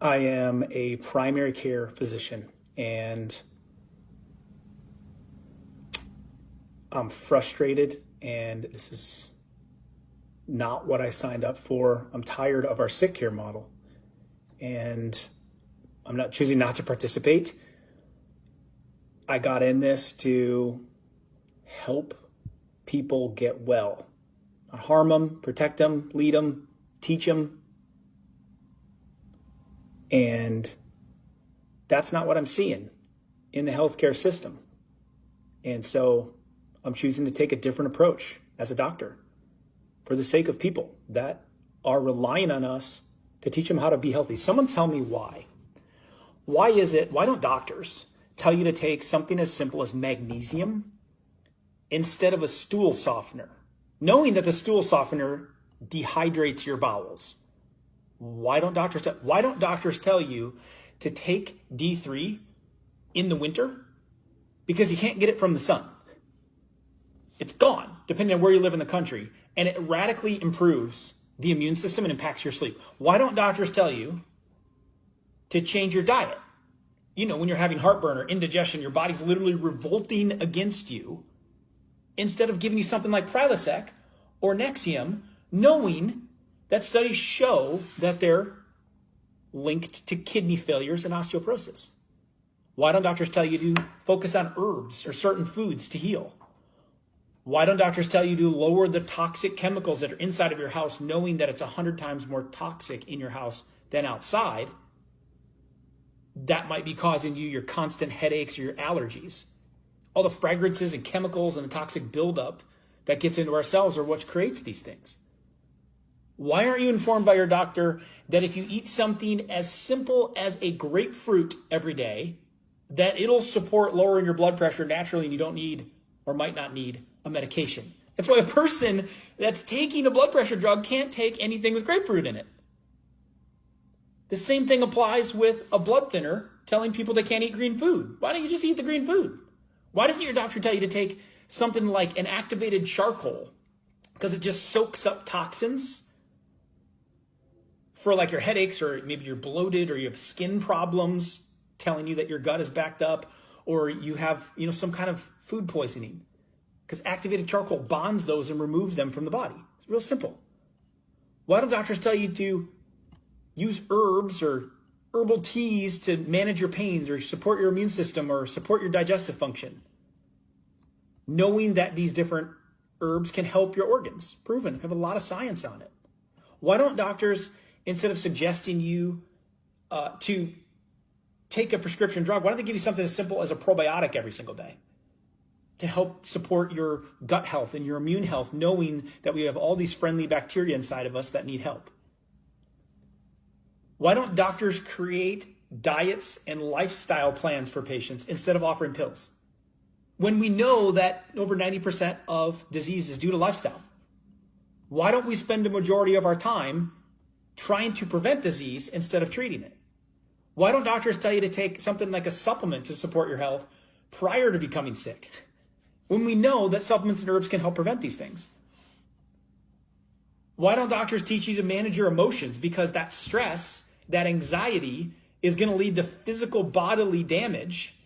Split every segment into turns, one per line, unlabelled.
I am a primary care physician, and I'm frustrated, and this is not what I signed up for. I'm tired of our sick care model, and I'm not choosing not to participate. I got in this to help people get well, not harm them, protect them, lead them, teach them. And that's not what I'm seeing in the healthcare system. And so I'm choosing to take a different approach as a doctor for the sake of people that are relying on us to teach them how to be healthy. Someone tell me why. Why don't doctors tell you to take something as simple as magnesium instead of a stool softener, knowing that the stool softener dehydrates your bowels? Why don't doctors tell you to take D3 in the winter? Because you can't get it from the sun. It's gone, depending on where you live in the country, and it radically improves the immune system and impacts your sleep. Why don't doctors tell you to change your diet? You know, when you're having heartburn or indigestion, your body's literally revolting against you, instead of giving you something like Prilosec or Nexium, knowing that studies show that they're linked to kidney failures and osteoporosis. Why don't doctors tell you to focus on herbs or certain foods to heal? Why don't doctors tell you to lower the toxic chemicals that are inside of your house, knowing that it's 100 times more toxic in your house than outside? That might be causing you your constant headaches or your allergies. All the fragrances and chemicals and the toxic buildup that gets into our cells are what creates these things. Why aren't you informed by your doctor that if you eat something as simple as a grapefruit every day, that it'll support lowering your blood pressure naturally and you don't need or might not need a medication? That's why a person that's taking a blood pressure drug can't take anything with grapefruit in it. The same thing applies with a blood thinner telling people they can't eat green food. Why don't you just eat the green food? Why doesn't your doctor tell you to take something like an activated charcoal? Because it just soaks up toxins for like your headaches, or maybe you're bloated, or you have skin problems, telling you that your gut is backed up, or you have, some kind of food poisoning. Because activated charcoal bonds those and removes them from the body. It's real simple. Why don't doctors tell you to use herbs or herbal teas to manage your pains or support your immune system or support your digestive function, knowing that these different herbs can help your organs? Proven. I have a lot of science on it. Why don't doctors, instead of suggesting you to take a prescription drug, why don't they give you something as simple as a probiotic every single day to help support your gut health and your immune health, knowing that we have all these friendly bacteria inside of us that need help? Why don't doctors create diets and lifestyle plans for patients instead of offering pills, when we know that over 90% of disease is due to lifestyle? Why don't we spend the majority of our time trying to prevent disease instead of treating it? Why don't doctors tell you to take something like a supplement to support your health prior to becoming sick, when we know that supplements and herbs can help prevent these things? Why don't doctors teach you to manage your emotions? Because that stress, that anxiety is going to lead to physical bodily damage,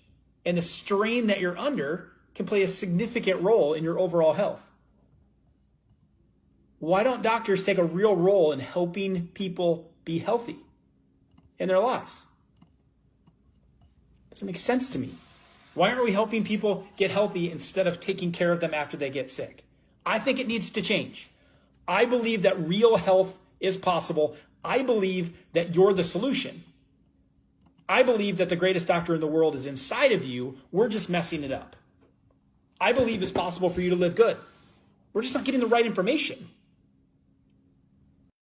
and the strain that you're under can play a significant role in your overall health. Why don't doctors take a real role in helping people be healthy in their lives? Doesn't make sense to me. Why aren't we helping people get healthy instead of taking care of them after they get sick? I think it needs to change. I believe that real health is possible. I believe that you're the solution. I believe that the greatest doctor in the world is inside of you. We're just messing it up. I believe it's possible for you to live good. We're just not getting the right information.